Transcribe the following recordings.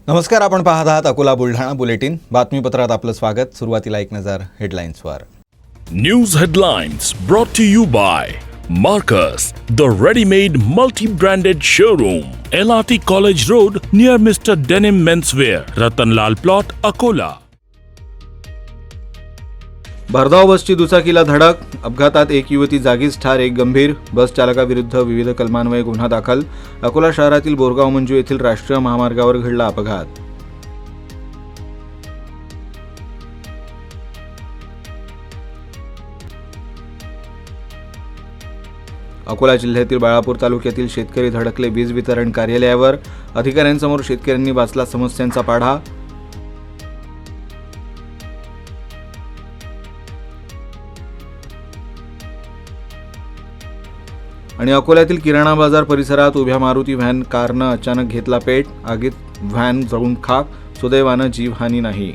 नमस्कार, आपण पाहत आहात अकोला बुलढाणा बुलेटिन. बातमीपत्रात आपलं स्वागत. सुरुवातीला एक नजर हेडलाईन्सवर. News headlines brought to you by Marcus, the ready-made multi-branded showroom, LRT College Road near Mr. Denim Menswear, Ratanlal Plot, Akola. भरधाव बसची दुचाकीला धडक. अपघातात एक युवती जागीच ठार, एक गंभीर. बस चालकाविरुद्ध विविध कलमान्वये गुन्हा दाखल. अकोला शहरातील बोरगाव मंजू येथील राष्ट्रीय महामार्गावर घडला अपघात. अकोला जिल्ह्यातील बाळापूर तालुक्यातील शेतकरी धडकले वीज वितरण कार्यालयावर. अधिकाऱ्यांसमोर शेतकऱ्यांनी वाचला समस्यांचा पाढा. आणि अकोल्यातील किराणा बाजार परिसरात उभ्या मारुती व्हॅन कारनं अचानक घेतला पेट. आगीत व्हॅन जळून खाक. सुदैवानं जीवहानी नाही.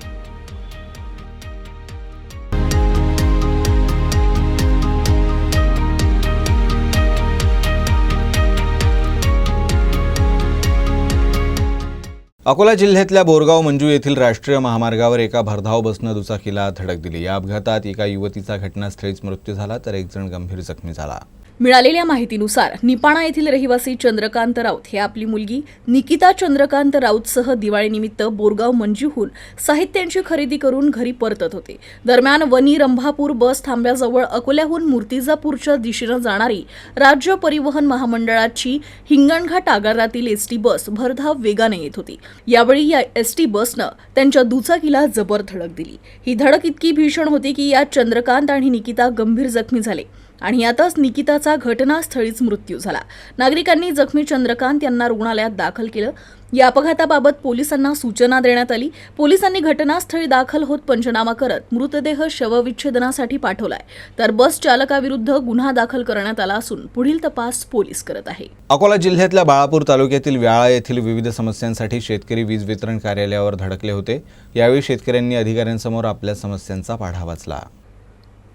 अकोला जिल्ह्यातल्या बोरगाव मंजू येथील राष्ट्रीय महामार्गावर एका भरधाव बसनं दुचाकीला धडक दिली. या अपघातात एका युवतीचा घटनास्थळीच मृत्यू झाला तर एक जण गंभीर जखमी झाला. मिळालेल्या माहितीनुसार निपाणा येथील रहिवासी चंद्रकांत राऊत हे आपली मुलगी निकिता चंद्रकांत राऊतसह दिवाळीनिमित्त बोरगाव मंजूहून साहित्यांची खरेदी करून घरी परतत होते. दरम्यान वनी रंभापूर बस थांब्याजवळ अकोल्याहून मूर्तिजापूरच्या दिशेनं जाणारी राज्य परिवहन महामंडळाची हिंगणघाट आगारातील एसटी बस भरधाव वेगाने येत होती. यावेळी या एसटी बसनं त्यांच्या दुचाकीला जबर धडक दिली. ही धडक इतकी भीषण होती की यात चंद्रकांत आणि निकिता गंभीर जखमी झाले आणि यातच निकिताचा घटनास्थळीच मृत्यू झाला. नागरिकांनी जखमी चंद्रकांत यांना रुग्णालयात दाखल केलं. या अपघाताबाबत पोलिसांना सूचना देण्यात आली. पोलिसांनी घटनास्थळी दाखल होत पंचनामा करत मृतदेह शवविच्छेदनासाठी पाठवलाय, तर बस चालकाविरुद्ध गुन्हा दाखल करण्यात आला असून पुढील तपास पोलीस करत आहे. अकोला जिल्ह्यातल्या बाळापूर तालुक्यातील व्याळा येथील विविध समस्यांसाठी शेतकरी वीज वितरण कार्यालयावर धडकले होते. यावेळी शेतकऱ्यांनी अधिकाऱ्यांसमोर आपल्या समस्यांचा पाढा वाचला.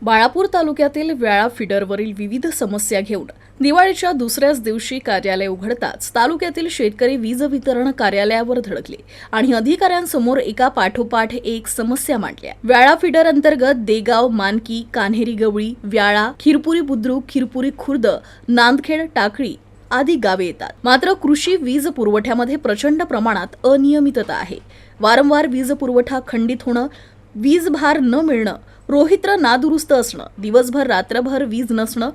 बाळापूर तालुक्यातील व्याळा फिडरवरील विविध समस्या घेऊन दिवाळीच्या दुसऱ्याच दिवशी कार्यालय उघडताच तालुक्यातील शेतकरी वीज वितरण कार्यालयावर धडकले आणि अधिकाऱ्यांसमोर एका पाठोपाठ एक समस्या मांडल्या. व्याळा फिडर अंतर्गत देगाव, मानकी, कान्हेरी गवळी, व्याळा, खिरपुरी बुद्रुक, खिरपुरी खुर्द, नांदखेड, टाकळी आदी गावे येतात. मात्र कृषी वीज पुरवठ्यामध्ये प्रचंड प्रमाणात अनियमितता आहे. वारंवार वीज पुरवठा खंडित होणं, वीज भार न मिळणं, रोहित्र नादुरुस्त असणं, दिवसभर रात्रभर वीज नसणं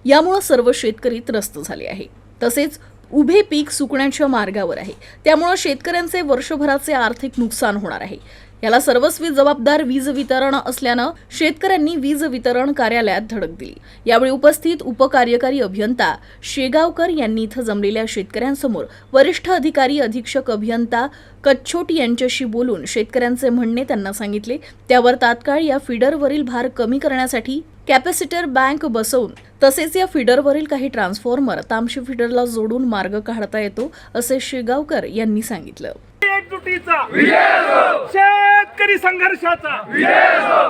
यामुळे सर्व शेतकरी त्रस्त झाले आहे. तसेच उभे पीक सुकण्याच्या मार्गावर आहे. त्यामुळे शेतकऱ्यांचे वर्षभराचे आर्थिक नुकसान होणार आहे. याला सर्वस्वी जबाबदार वीज वितरण असल्यानं शेतकऱ्यांनी वीज वितरण कार्यालयात धडक दिली. यावेळी उपस्थित उपकार्यकारी अभियंता शेगावकर यांनी इथं जमलेल्या शेतकऱ्यांसमोर वरिष्ठ अधिकारी अधीक्षक अभियंता कच्छोटी यांच्याशी बोलून शेतकऱ्यांचे म्हणणे त्यांना सांगितले. त्यावर तात्काळ या फीडरवरील भार कमी करण्यासाठी कॅपॅसिटर बँक बसवून तसेच या फीडरवरील काही ट्रान्सफॉर्मर तामशी फीडरला जोडून मार्ग काढता येतो असे शेगावकर यांनी सांगितलं. एकजुटीचा शेतकरी संघर्षाचा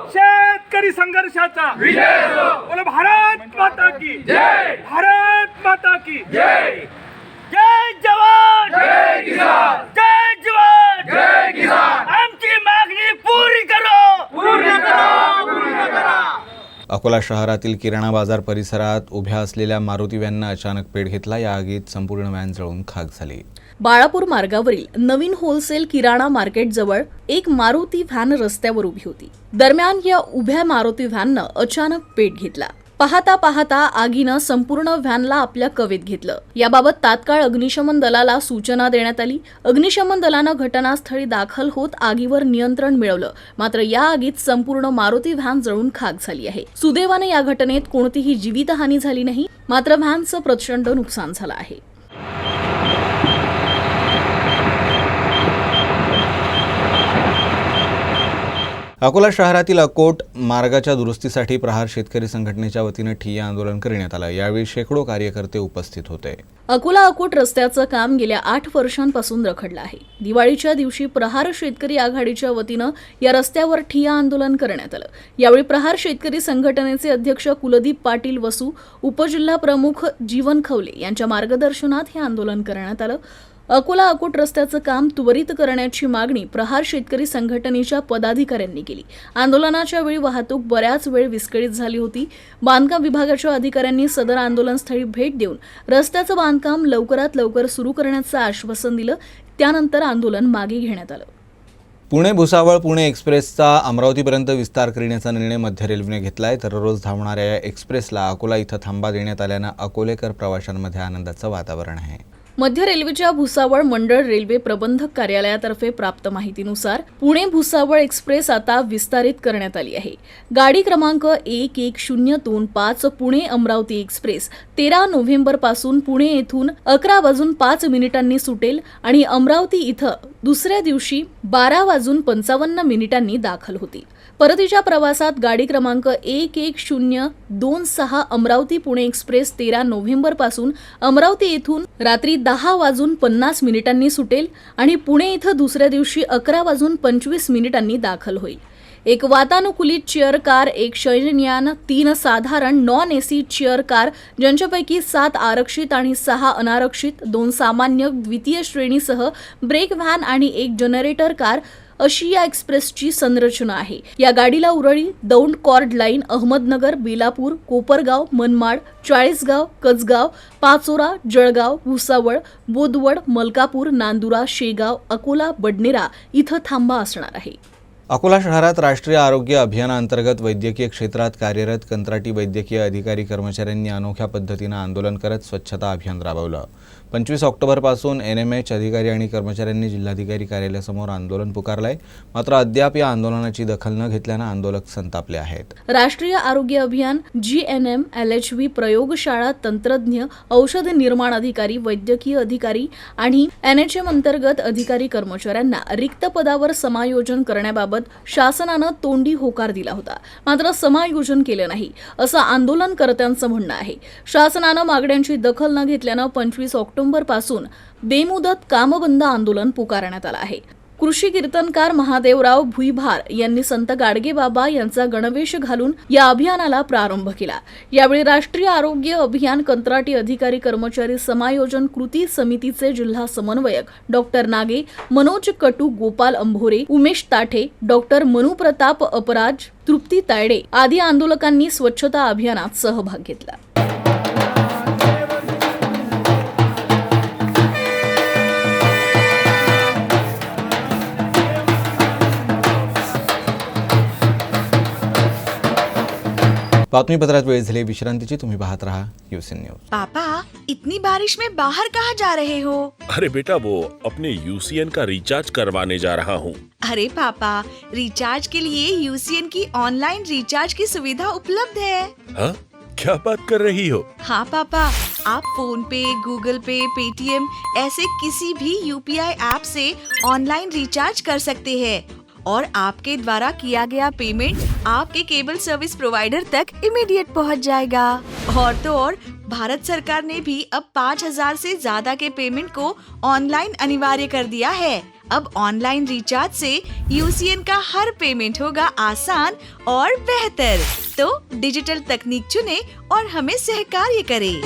शेतकरी संघर्षाचा बोला भारत माता की जय, भारत माता की जय. जय जवान जय किसान, जय जवान जय किसान. आमची मागणी पूर्ण करो, पूर्ण करो, पूर्ण करा. अकोला शहरातील किराणा बाजार परिसरात उभ्या असलेल्या मारुती व्हॅननं अचानक पेट घेतला. या आगीत संपूर्ण व्हॅन जळून खाक झाली. बाळापूर मार्गावरील नवीन होलसेल किराणा मार्केटजवळ एक मारुती व्हॅन रस्त्यावर उभी होती. दरम्यान या उभ्या मारुती व्हॅननं अचानक पेट घेतला. पाहता पाहता आगीनं संपूर्ण व्हॅनला आपल्या कवेत घेतलं. याबाबत तात्काळ अग्निशमन दलाला सूचना देण्यात आली. अग्निशमन दलानं घटनास्थळी दाखल होत आगीवर नियंत्रण मिळवलं. मात्र या आगीत संपूर्ण मारुती व्हॅन जळून खाक झाली आहे. सुदैवाने या घटनेत कोणतीही जीवितहानी झाली नाही. मात्र व्हॅनचं प्रचंड नुकसान झालं आहे. अकोला शहरातील अकोट मार्गाच्या दुरुस्तीसाठी प्रहार शेतकरी संघटनेच्या वतीनं ठिय्या आंदोलन करण्यात आलं. यावेळी शेकडो कार्यकर्ते उपस्थित होते. अकोला अकोट रस्त्याचं काम गेल्या 8 वर्षांपासून रखडलं आहे. दिवाळीच्या दिवशी प्रहार शेतकरी आघाडीच्या वतीनं या रस्त्यावर ठिय्या आंदोलन करण्यात आलं. यावेळी प्रहार शेतकरी संघटनेचे अध्यक्ष कुलदीप पाटील वसू, उपजिल्हा प्रमुख जीवन खवले यांच्या मार्गदर्शनात हे आंदोलन करण्यात आलं. अकोला अकोट रस्त्याचं काम त्वरित करण्याची मागणी प्रहार शेतकरी संघटनेच्या पदाधिकाऱ्यांनी केली. आंदोलनाच्या वेळी वाहतूक बऱ्याच वेळ विस्कळीत झाली होती. बांधकाम विभागाच्या अधिकाऱ्यांनी सदर आंदोलनस्थळी भेट देऊन रस्त्याचं बांधकाम लवकरात लवकर सुरू करण्याचं आश्वासन दिलं. त्यानंतर आंदोलन मागे घेण्यात आलं. पुणे भुसावळ पुणे एक्सप्रेसचा अमरावतीपर्यंत विस्तार करण्याचा निर्णय मध्य रेल्वेने घेतलाय. तर रोज धावणाऱ्या या एक्सप्रेसला अकोला इथं थांबा देण्यात आल्यानं अकोलेकर प्रवाशांमध्ये आनंदाचं वातावरण आहे. मध्य रेल्वेच्या भुसावळ मंडळ रेल्वे प्रबंधक कार्यालयातर्फे प्राप्त माहितीनुसार पुणे भुसावळ एक्सप्रेस आता विस्तारित करण्यात आली आहे. गाडी क्रमांक 11025 पुणे अमरावती एक्सप्रेस 13 नोव्हेंबरपासून पुणे येथून 11:05 सुटेल आणि अमरावती इथं दुसऱ्या दिवशी 12:55 दाखल होतील. परतीच्या प्रवासात गाडी क्रमांक 11026 अमरावती पुणे एक्सप्रेस 13 नोव्हेंबरपासून अमरावती येथून रात्री 10:50 सुटेल आणि पुणे इथं दुसऱ्या दिवशी 11:25 दाखल होईल. एक वातानुकूलित चेअर कार, एक शयनयान, 3 साधारण नॉन एसी चेअर कार ज्यांच्यापैकी 7 आरक्षित आणि 6 अनारक्षित, 2 सामान्य द्वितीय श्रेणीसह ब्रेक व्हॅन आणि 1 जनरेटर कार अशी या एक्सप्रेसची संरचना आहे. या गाडीला उरळी, दौंड कॉर्ड लाईन, अहमदनगर, बेलापूर, कोपरगाव, मनमाड, चाळीसगाव, कसगाव, पाचोरा, जळगाव, भुसावळ, बोदवड, मलकापूर, नांदुरा, शेगाव, अकोला, बडनेरा इथं थांबा असणार आहे. अकोला शहरात राष्ट्रीय आरोग्य अभियानाअंतर्गत वैद्यकीय क्षेत्रात कार्यरत कंत्राटी वैद्यकीय अधिकारी कर्मचाऱ्यांनी अनोख्या पद्धतीनं आंदोलन करत स्वच्छता अभियान राबवलं. 25 ऑक्टोबरपासून NMH अधिकारी आणि कर्मचाऱ्यांनी जिल्हाधिकारी कार्यालयासमोर आंदोलन पुकारलंय. मात्र अद्याप या आंदोलनाची दखल न घेतल्यानं आंदोलक संतापले आहेत. राष्ट्रीय आरोग्य अभियान, GNM, LHV, प्रयोगशाळा तंत्रज्ञ, औषध निर्माण अधिकारी, वैद्यकीय अधिकारी आणि NHM अंतर्गत अधिकारी कर्मचाऱ्यांना रिक्त पदावर समायोजन करण्याबाबत शासनानं तोंडी होकार दिला होता. मात्र समायोजन केलं नाही असं आंदोलनकर्त्यांचं म्हणणं आहे. शासनानं मागण्यांची दखल न घेतल्यानं 25 ऑक्टोबरपासून बेमुदत कामबंद आंदोलन पुकारण्यात आलं आहे. कृषी कीर्तनकार महादेवराव भुईभार यांनी संत गाडगेबाबा यांचा गणवेश घालून या अभियानाला प्रारंभ केला. यावेळी राष्ट्रीय आरोग्य अभियान कंत्राटी अधिकारी कर्मचारी समायोजन कृती समितीचे जिल्हा समन्वयक डॉक्टर नागे, मनोज कटू, गोपाल अंभोरे, उमेश ताठे, डॉक्टर मनुप्रताप अपराज, तृप्ती तायडे आदी आंदोलकांनी स्वच्छता अभियानात सहभाग घेतला. बातमीपत्रात वेळ झाली विश्रांतीची. तुम्ही पाहत रहा UCN न्यूज. पापा, इतनी बारिश में बाहर कहाँ जा रहे हो? अरे बेटा, वो अपने UCN का रिचार्ज करवाने जा रहा हूँ. अरे पापा, रिचार्ज के लिए UCN की ऑनलाइन रिचार्ज की सुविधा उपलब्ध है. हाँ? क्या बात कर रही हो? हाँ पापा, आप फोन पे, गूगल पे, पेटीएम ऐसे किसी भी UPI ऐप से ऑनलाइन रिचार्ज कर सकते हैं और आपके द्वारा किया गया पेमेंट आपके केबल सर्विस प्रोवाइडर तक इमीडिएट पहुंच जाएगा. और तो और भारत सरकार ने भी अब 5,000 से ज्यादा के पेमेंट को ऑनलाइन अनिवार्य कर दिया है. अब ऑनलाइन रिचार्ज से UCN का हर पेमेंट होगा आसान और बेहतर. तो डिजिटल तकनीक चुने और हमें सहकार्य करें.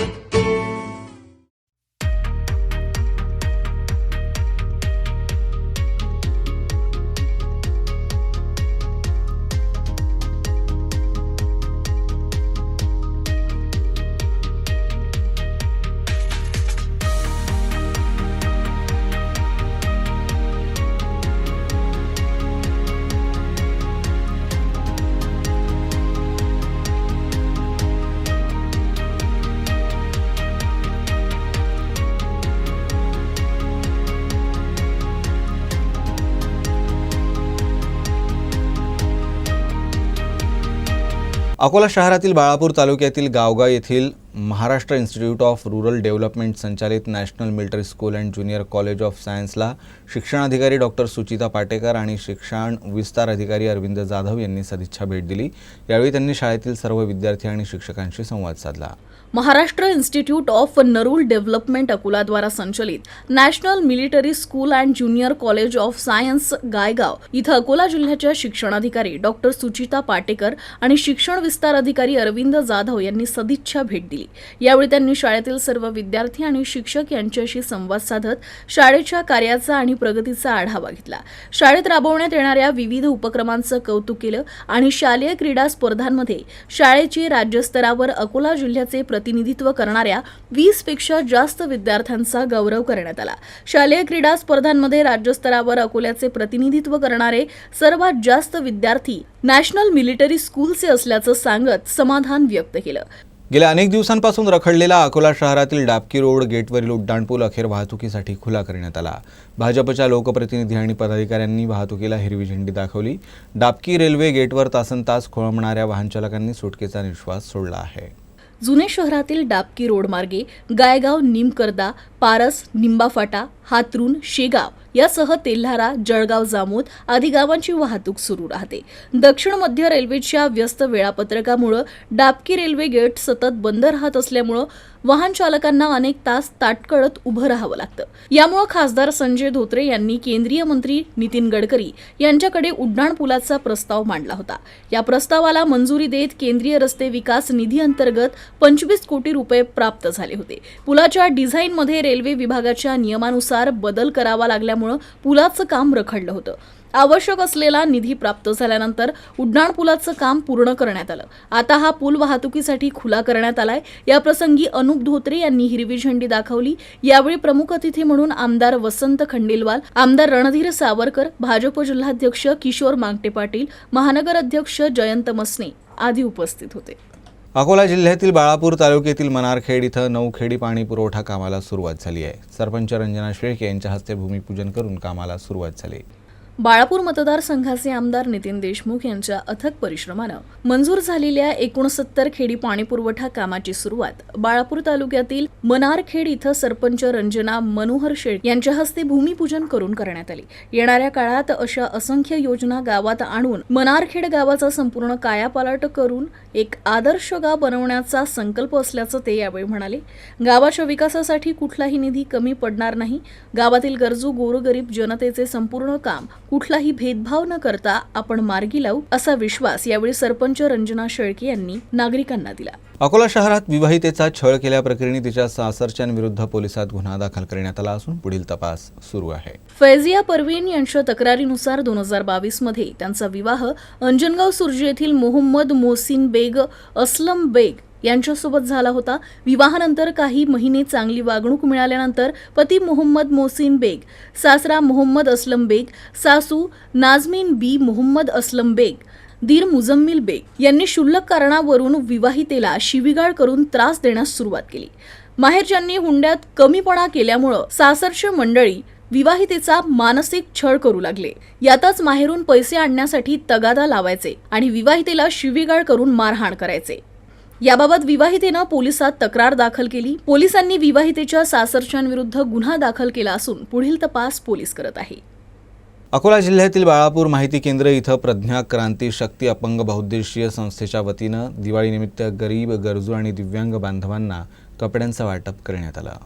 अकोला शहरातील बाळापूर तालुक्यातील गावगा येथील Maharashtra institute of rural development संचालित national military school and junior college of सायन्सला शिक्षणाधिकारी डॉक्टर सुचिता पाटेकर आणि शिक्षण विस्तार अधिकारी अरविंद जाधव यांनी सदिच्छा भेट दिली. यावेळी त्यांनी शाळेतील सर्व विद्यार्थी आणि शिक्षकांशी संवाद साधला. Maharashtra institute of Nurul development अकोलाद्वारा संचलित national military school and junior college of science Gaigaon इथं अकोला जिल्ह्याच्या शिक्षणाधिकारी डॉक्टर सुचिता पाटेकर आणि शिक्षण विस्तार अधिकारी अरविंद जाधव यांनी सदिच्छा भेट दिली। यावेळी त्यांनी शाळेतील सर्व विद्यार्थी आणि शिक्षक यांच्याशी संवाद साधत शाळेच्या कार्याचा आणि प्रगतीचा आढावा घेतला। शाळेत राबवण्यात येणाऱ्या विविध उपक्रमांचं कौतुक केलं आणि शालेय क्रीडा स्पर्धांमध्ये शाळेची राज्यस्तरावर अकोला जिल्ह्याचे प्रतिनिधित्व करणाऱ्या 20 पेक्षा जास्त विद्यार्थ्यांचा गौरव करण्यात आला। शालेय क्रीडा स्पर्धांमध्ये राज्यस्तरावर अकोल्याचे प्रतिनिधित्व करणारे सर्वात जास्त विद्यार्थी नॅशनल मिलिटरी स्कूलचे असल्याचं सांगत समाधान व्यक्त केलं। गेल्या अनेक दिवसांपासून रखडलेला अकोला शहरातील डाबकी रोड गेटवरील उड्डाणपूल अखेर वाहतुकीसाठी खुला करण्यात आला। भाजपच्या लोकप्रतिनिधी आणि पदाधिकाऱ्यांनी वाहतुकीला हिरवी झेंडी दाखवली। डाबकी रेल्वे गेटवर तासनतास खोळंबणाऱ्या वाहनचालकांनी सुटकेचा निश्वास सोडला आहे। जुने शहरातील डाबकी रोड मार्गे गायगाव, निमकरदा, पारस, निंबाफाटा, हातरून, शेगाव यासह तेल्हारा, जळगाव, जामोद आदी गावांची वाहतूक सुरू राहते। दक्षिण मध्य रेल्वेच्या व्यस्त वेळापत्रकामुळे डाबकी रेल्वे गेट सतत बंद राहत असल्यामुळे वाहन चालकांना अनेक तास ताटकळत उभं राहावं लागतं। यामुळे खासदार संजय धोत्रे यांनी केंद्रीय मंत्री नितीन गडकरी यांच्याकडे उड्डाणपुलाचा प्रस्ताव मांडला होता। या प्रस्तावाला मंजुरी देत केंद्रीय रस्ते विकास निधी अंतर्गत 25 कोटी रुपये प्राप्त झाले होते। पुलाच्या डिझाईनमध्ये रेल्वे विभागाच्या नियमानुसार बदल करावा लागल्यामुळे पुलाचं काम रखडलं होतं। आवश्यक असलेला निधी प्राप्त झाल्यानंतर उड्डाणपुलाचं काम पूर्ण करण्यात आलं। आता हा पूल वाहतुकीसाठी खुला करण्यात आलाय। या प्रसंगी अनुप धोत्रे यांनी हिरवी झेंडी दाखवली। यावेळी प्रमुख अतिथी म्हणून आमदार वसंत खंडेलवाल, आमदार रणधीर सावरकर, भाजप जिल्हाध्यक्ष किशोर मांगटे पाटील, महानगर अध्यक्ष जयंत मसने आदी उपस्थित होते। अकोला जिल्ह्यातील बाळापूर तालुक्यातील मनारखेड इथं नौखेडी पाणी पुरवठा कामाला सुरुवात झाली आहे। सरपंच रंजना शेळके यांच्या हस्ते भूमिपूजन करून कामाला सुरुवात झाली। बाळापूर मतदारसंघाचे आमदार नितीन देशमुख यांच्या अथक परिश्रमानं मंजूर झालेल्या 69 खेडी पाणीपुरवठा कामाची सुरुवात बाळापूर तालुक्यातील मनारखेड इथं सरपंच रंजना मनोहर शेळके यांच्या हस्ते भूमिपूजन करून करण्यात आले। येणाऱ्या काळात अशा असंख्य योजना गावात आणून मनारखेड गावाचा संपूर्ण कायापालट करून एक आदर्श गाव बनवण्याचा संकल्प असल्याचं ते यावेळी म्हणाले। गावाच्या विकासासाठी कुठलाही निधी कमी पडणार नाही। गावातील गरजू गोरगरीब जनतेचे संपूर्ण काम कुठलाही भेदभाव न करता आपण मार्गी लावू असा विश्वास यावेळी सरपंच रंजना शेळके यांनी नागरिकांना दिला। अकोला शहरात विवाहितेचा छळ केल्याप्रकरणी तिच्या सासरच्यांविरुद्ध पोलिसात गुन्हा दाखल करण्यात आला असून पुढील तपास सुरू आहे। फैजिया परवीन यांच्या तक्रारीनुसार 2022 मध्ये त्यांचा विवाह अंजनगाव सुर्जी येथील मोहम्मद मोहसिन बेग असलम बेग यांच्यासोबत झाला होता। विवाहानंतर काही महिने चांगली वागणूक मिळाल्यानंतर पती मोहम्मद मोहसिन बेग, सासरा मोहम्मद असलम बेग, सासू नाजमीन बी मोहम्मद असलम बेग, दीर मुजम्मिल बेग यांनी क्षुल्लक कारणावरून विवाहितेला शिवीगाळ करून त्रास देण्यास सुरुवात केली। माहेरच्यांनी हुंड्यात कमीपणा केल्यामुळे सासरची मंडळी विवाहितेचा मानसिक छळ करू लागले। यातच माहेरून पैसे आणण्यासाठी तगादा लावायचे आणि विवाहितेला शिवीगाळ करून मारहाण करायचे। याबाबत विवाहितेनं पोलिसात तक्रार दाखल केली। पोलिसांनी विवाहितेच्या सासरच्यांविरुद्ध गुन्हा दाखल केला असून पुढील तपास पोलीस करत आहे। अकोला जिल्ह्यातील बाळापूर माहिती केंद्र इथं प्रज्ञा क्रांती शक्ती अपंग बहुउद्देशीय संस्थेच्या वतीनं दिवाळीनिमित्त गरीब, गरजू आणि दिव्यांग बांधवांना कपड्यांचं वाटप करण्यात आलं।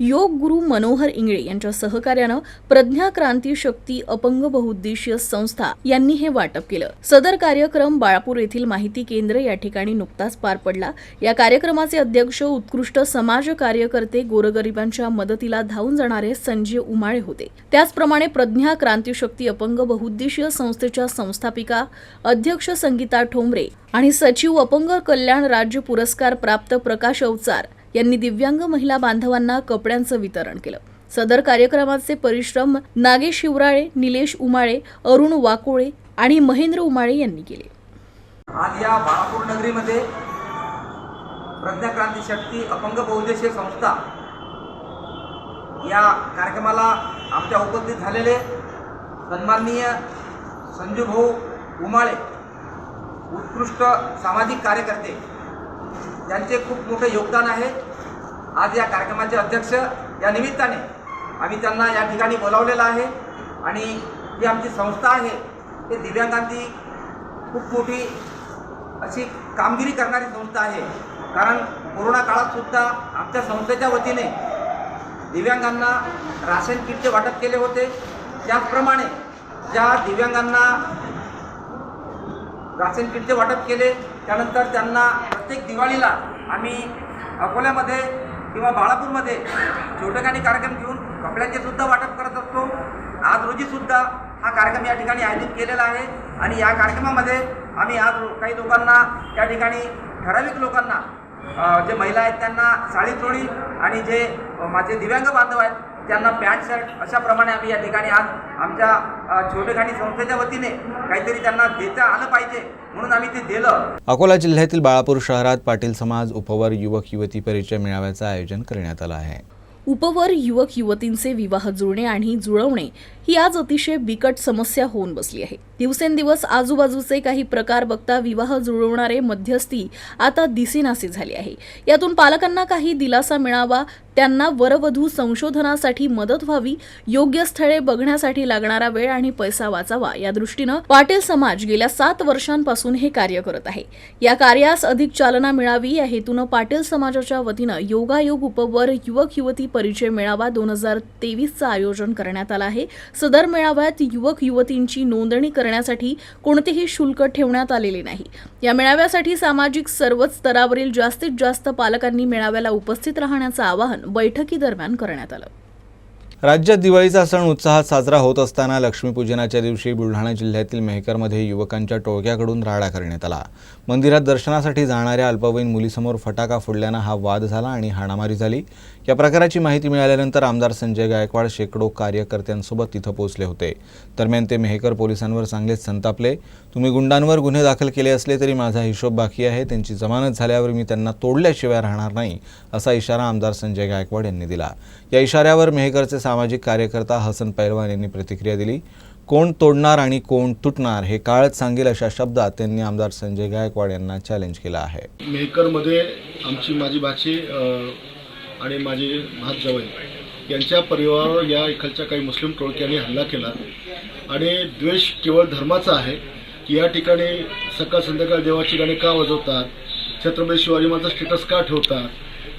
योग गुरु मनोहर इंगळे यांच्या सहकार्यानं प्रज्ञा क्रांती शक्ती अपंग बहुउद्देशीय संस्था यांनी हे वाटप केलं। सदर कार्यक्रम बाळापूर येथील माहिती केंद्र या ठिकाणी नुकताच पार पडला। या कार्यक्रमाचे अध्यक्ष उत्कृष्ट समाज कार्यकर्ते गोरगरिबांच्या मदतीला धावून जाणारे संजय उमाळे होते। त्याचप्रमाणे प्रज्ञा क्रांती शक्ती अपंग बहुउद्देशीय संस्थेच्या संस्थापिका अध्यक्ष संगीता ठोंबरे आणि सचिव अपंग कल्याण राज्य पुरस्कार प्राप्त प्रकाश अवचार यांनी दिव्यांग महिला बांधवांना कपड्यांचं वितरण केलं। सदर कार्यक्रमाचे परिश्रम नागेश शिवराळे, निलेश उमाळे, अरुण वाकोळे आणि महेंद्र उमाळे यांनी केले। आज या बाळापूर नगरीमध्ये प्रज्ञा क्रांती शक्ती अपंग बहुउद्देशीय संस्था या कार्यक्रमाला आमच्या उपस्थित झालेले सन्माननीय संजू भाऊ उमाळे, उत्कृष्ट सामाजिक कार्यकर्ते, त्यांचे खूप मोठे योगदान आहे। आज या कार्यक्रमाचे अध्यक्ष या निमित्ताने आम्ही त्यांना या ठिकाणी बोलावलेलं आहे आणि ही आमची संस्था आहे ते दिव्यांगांची खूप मोठी अशी कामगिरी करणारी संस्था आहे। कारण कोरोना काळात सुद्धा आमच्या संस्थेच्या वतीने दिव्यांगांना राशन किटचे वाटप केले होते. त्याचप्रमाणे ज्या दिव्यांगांना राशन किटचे वाटप केले त्यानंतर त्यांना प्रत्येक दिवाळीला आम्ही अकोल्यामध्ये किंवा बाळापूरमध्ये छोटेखानी कार्यक्रम घेऊन कपड्यांचे सुद्धा वाटप करत असतो. आज रोजी सुद्धा हा कार्यक्रम या ठिकाणी आयोजित केलेला आहे आणि या कार्यक्रमामध्ये आम्ही आज काही लोकांना त्या ठिकाणी ठराविक लोकांना जे महिला आहेत त्यांना साडी चोळी आणि जे माझे दिव्यांग बांधव आहेत त्यांना पॅन्ट शर्ट अशाप्रमाणे आम्ही या ठिकाणी आज आमच्या छोटेखानी संस्थेच्या वतीने काहीतरी त्यांना देता आलं पाहिजे म्हणून आम्ही ते दिलं. अकोला जिल्ह्यातील बाळापूर शहरात पाटील समाज उपवर युवक युवती परिचय मेळाव्याचं आयोजन करण्यात आलं आहे. उपवर युवक युवतींचे विवाह जुळणे आणि जुळवणे ही आज अतिशय बिकट समस्या होऊन बसली आहे. दिवसेंदिवस आजूबाजूचे काही प्रकार बघता विवाह जुळवणारे मध्यस्थी आता दिसेनासे झाले आहे. यातून पालकांना काही दिलासा मिळावा, त्यांना वरवधू संशोधनासाठी मदत व्हावी, योग्य स्थळे बघण्यासाठी लागणारा वेळ आणि पैसा वाचावा या दृष्टीनं पाटील समाज गेल्या 7 वर्षांपासून हे कार्य करत आहे. या कार्यास अधिक चालना मिळावी या हेतूनं पाटील समाजाच्या वतीनं योगायोग उपवर युवक युवती परिचय मेळावा 2023चं आयोजन करण्यात आलं आहे. सदर मेळाव्यात युवक युवतींची नोंदणी करण्यासाठी कोणतेही शुल्क ठेवण्यात आलेले नाही. या मेळाव्यासाठी सामाजिक सर्वच स्तरावरील जास्तीत जास्त पालकांनी मेळाव्याला उपस्थित राहण्याचं आवाहन बैठकीदरम्यान करण्यात आलं. राज्यात दिवाळीचा सण उत्साहात साजरा होत असताना लक्ष्मीपूजनाच्या दिवशी बुलढाणा जिल्ह्यातील मेहकरमध्ये युवकांच्या टोळक्याकडून राडा करण्यात आला. मंदिरात दर्शनासाठी जाणाऱ्या अल्पवयीन मुलीसमोर फटाका फोडल्यानं हा वाद झाला आणि हाणामारी झाली. या प्रकाराची माहिती मिळाल्यानंतर आमदार संजय गायकवाड शेकडो कार्यकर्त्यांसोबत तिथं पोहोचले होते. दरम्यान ते मेहकर पोलिसांवर चांगलेच संतापले. तुम्ही गुंडांवर गुन्हे दाखल केले असले तरी माझा हिशोब बाकी आहे, त्यांची जमानत झाल्यावर मी त्यांना तोडल्याशिवाय राहणार नाही असा इशारा आमदार संजय गायकवाड यांनी दिला. या इशाऱ्यावर मेहकरचे सामाजिक कार्यकर्ता हसन पैलवान यांनी प्रतिक्रिया दिली. कोण तोडणार आणि कोण तुटणार हे काळच सांगेल अशा शब्दात त्यांनी आमदार संजय गायकवाड यांना चॅलेंज केलं आहे. मेहकरमध्ये माझी बाची आणि माझे भात जावई यांच्या परिवारावर या इकडच्या काही मुस्लिम टोळक्यांनी हल्ला केला आणि द्वेष केवळ धर्माचा आहे की या ठिकाणी सकाळ संध्याकाळ देवाची गाणी का वाजवतात, छत्रपती शिवाजी महाराजांचा स्टेटस का ठेवतात,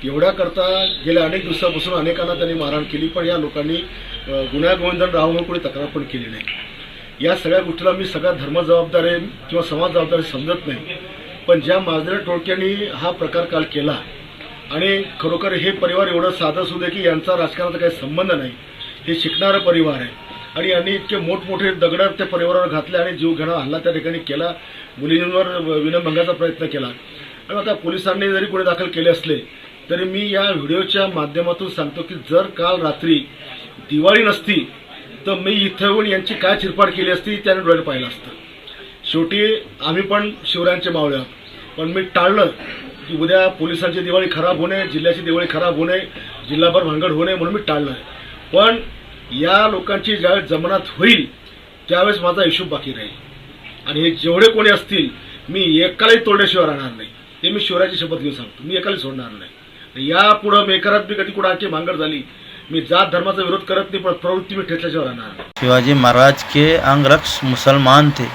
एवढ्याकरता गेल्या अनेक दिवसापासून अनेकांना त्यांनी मारहाण केली. पण या लोकांनी गुन्ह्यागोविंदन राहू म्हणून कोणी तक्रार पण केली नाही. या सगळ्या गोष्टीला मी सगळा धर्म जबाबदार आहे किंवा समाज जबाबदार समजत नाही. पण ज्या माजऱ्या टोळक्यांनी हा प्रकार काल केला आणि खरोखर हे परिवार एवढं साधं सुद्धा की यांचा राजकारणाचा काही संबंध नाही, हे शिकणारा परिवार आहे आणि यांनी इतके मोठमोठे दगड त्या परिवारावर घातले आणि जीव घेणा हल्ला त्या ठिकाणी केला, मुलींवर विनयभंगाचा प्रयत्न केला. आणि आता पोलिसांनी जरी गुन्हे दाखल केले असले तरी मी या व्हिडिओच्या माध्यमातून सांगतो की जर काल रात्री दिवाळी नसती तर मी इथं येऊन यांची काय चिरपाड केली असती त्याने डोळ्यात पाहिलं असतं. शेवटी आम्ही पण शिवरायांचे मावळे आहोत, पण मी टाळलं की उद्या पोलिसांची दिवाळी खराब होणे, जिल्ह्याची दिवाळी खराब होणे, जिल्हाभर भानगड होणे म्हणून मी टाळलं. पण या लोकांची ज्यावेळेस जमानत होईल त्यावेळेस माझा हिशोब बाकी राहील आणि हे जेवढे कोणी असतील मी एकालाही तोडल्याशिवाय राहणार नाही. हे मी शिवरायाची शपथ घेऊन सांगतो, मी एकालाही सोडणार नाही. यापुढं मेकरात मी कधी कुठं आखी भांगड झाली मी जात धर्माचा विरोध करत नाही, पण प्रवृत्ती मी ठेचल्याशिवाय राहणार नाही. शिवाजी महाराज के अंगरक्षक मुसलमान थे,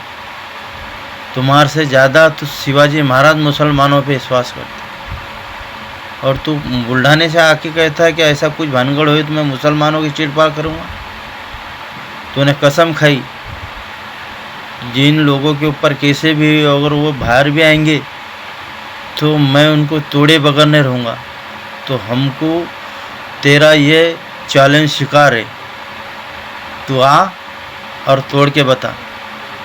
तुम्हारे से ज़्यादा तो शिवाजी महाराज मुसलमानों पे विश्वास करते और तू बुल्ढाने से आके कहता है कि ऐसा कुछ भानगड़ हुई तो मैं मुसलमानों की चिड़पाड़ करूँगा. तूने कसम खाई जिन लोगों के ऊपर कैसे भी अगर वो बाहर भी आएंगे तो मैं उनको तोड़े बगैर नहीं रहूँगा. तो हमको तेरा ये चैलेंज स्वीकार है, तू आ और तोड़ के बता,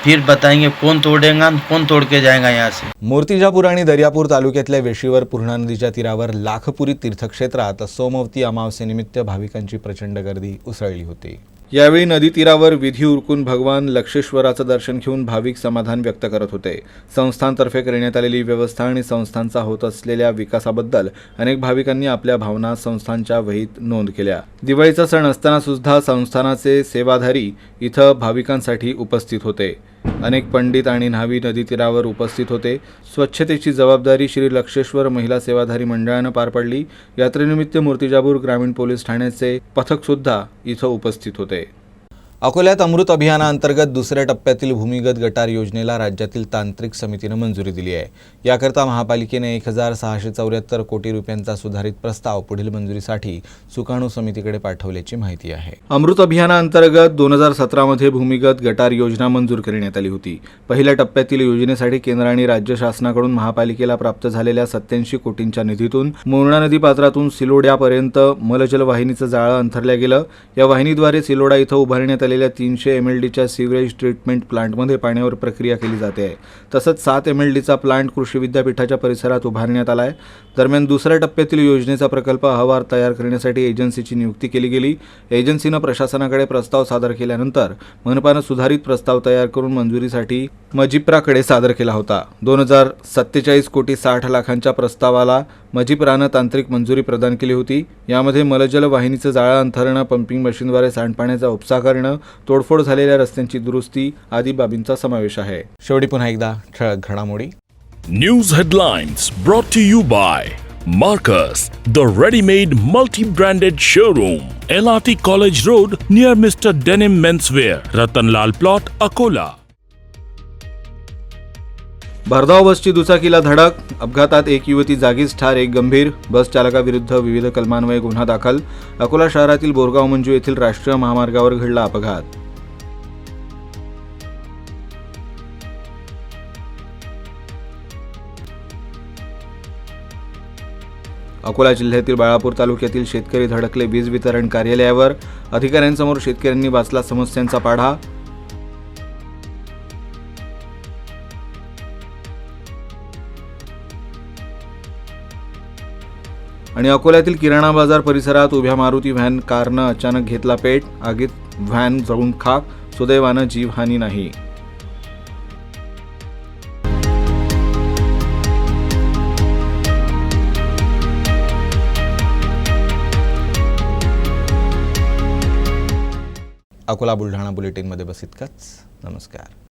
फिर बताएंगे कौन तोड़ेगा कौन तोड़ के जाएगा यहाँ से. मूर्तिजापूर आणि दर्यापूर तालुक्यातल्या वेशीवर पूर्णा नदीच्या तीरावर लाखपुरी तीर्थक्षेत्रात सोमवती अमावस्येनिमित्त भाविकांची प्रचंड गर्दी उसळली होती. यावेळी नदी तीरावर विधी उरकून भगवान लक्षेश्वराचं दर्शन घेऊन भाविक समाधान व्यक्त करत होते. संस्थांतर्फे करण्यात आलेली व्यवस्था आणि संस्थांचा होत असलेल्या विकासाबद्दल अनेक भाविकांनी आपल्या भावना संस्थांच्या वहीत नोंद केल्या. दिवाळीचा सण असताना सुद्धा संस्थानाचे सेवाधारी इथं भाविकांसाठी उपस्थित होते. अनेक पंडित आणि न्हावी नदी तीरावर उपस्थित होते. स्वच्छतेची जबाबदारी श्री लक्षेश्वर महिला सेवाधारी मंडळानं पार पडली. यात्रेनिमित्त मूर्तिजापूर ग्रामीण पोलीस ठाण्याचे पथक सुद्धा इथं उपस्थित होते. अकोल्यात अमृत अभियानाअंतर्गत दुसऱ्या टप्प्यातील भूमिगत गटार योजनेला राज्यातील तांत्रिक समितीनं मंजुरी दिली आहे. याकरता महापालिकेने 1,674 कोटी रुपयांचा सुधारित प्रस्ताव पुढील मंजुरीसाठी सुकाणू समितीकडे पाठवल्याची माहिती आहे. अमृत अभियानाअंतर्गत 2017 मध्ये भूमिगत गटार योजना मंजूर करण्यात आली होती. पहिल्या टप्प्यातील योजनेसाठी केंद्र आणि राज्य शासनाकडून महापालिकेला प्राप्त झालेल्या 87 कोटींच्या निधीतून मोरणा नदी पात्रातून सिलोड्यापर्यंत मलजल वाहिनीचं जाळं अंथरलं गेलं. या वाहिनीद्वारे सिलोडा इथं उभारण्यात आलेल्या 300 MLDच्या सीवरेज ट्रीटमेंट प्लांटमध्ये पाण्यावर प्रक्रिया केली जाते आहे. तसंच 7 MLDचा प्लांट कृषी विद्यापीठाच्या परिसरात उभारण्यात आला आहे. दरम्यान दुसऱ्या टप्प्यातील योजनेचा प्रकल्प अहवाल तयार करण्यासाठी एजन्सीची नियुक्ती केली गेली. एजन्सीनं प्रशासनाकडे प्रस्ताव सादर केल्यानंतर मनपानं सुधारित प्रस्ताव तयार करून मंजुरीसाठी मजिप्राकडे सादर केला होता. 2,047 कोटी 60 लाखांच्या प्रस्तावाला मजिप्रानं तांत्रिक मंजुरी प्रदान केली होती. यामध्ये मलजल वाहिनीचं जाळं अंथरणं, पंपिंग मशीनद्वारे सांडपाण्याचा उपसा करणं, तोडफोड झालेल्या रस्त्यांची दुरुस्ती आदी बाबींचा समावेश आहे. शेवटी पुन्हा एकदा ठळक घडामोडी. News headlines brought to you by Marcus, the ready-made multi-branded showroom, LRT College Road near Mr. Denim Menswear, Ratanlal Plot, Akola. भरधाव बसची दुचाकीला धडक, अपघातात एक युवती जागीच ठार, एक गंभीर. बस चालकाविरुद्ध विविध कलमान्वये गुन्हा दाखल. अकोला शहरातील बोरगाव मंजू येथील राष्ट्रीय महामार्गावर घडला अपघात. अकोला जिल्ह्यातील बाळापूर तालुक्यातील शेतकरी धडकले वीज वितरण कार्यालयावर. अधिकाऱ्यांसमोर शेतकऱ्यांनी वाचला समस्यांचा पाढा. आणि अकोल्यातील किराणा बाजार परिसरात उभ्या मारुती व्हॅन कारनं अचानक घेतला पेट. आगीत व्हॅन जळून खाक. सुदैवानं जीवहानी नाही. अकोला बुलढाणा बुलेटिनमध्ये बस इतकंच. नमस्कार.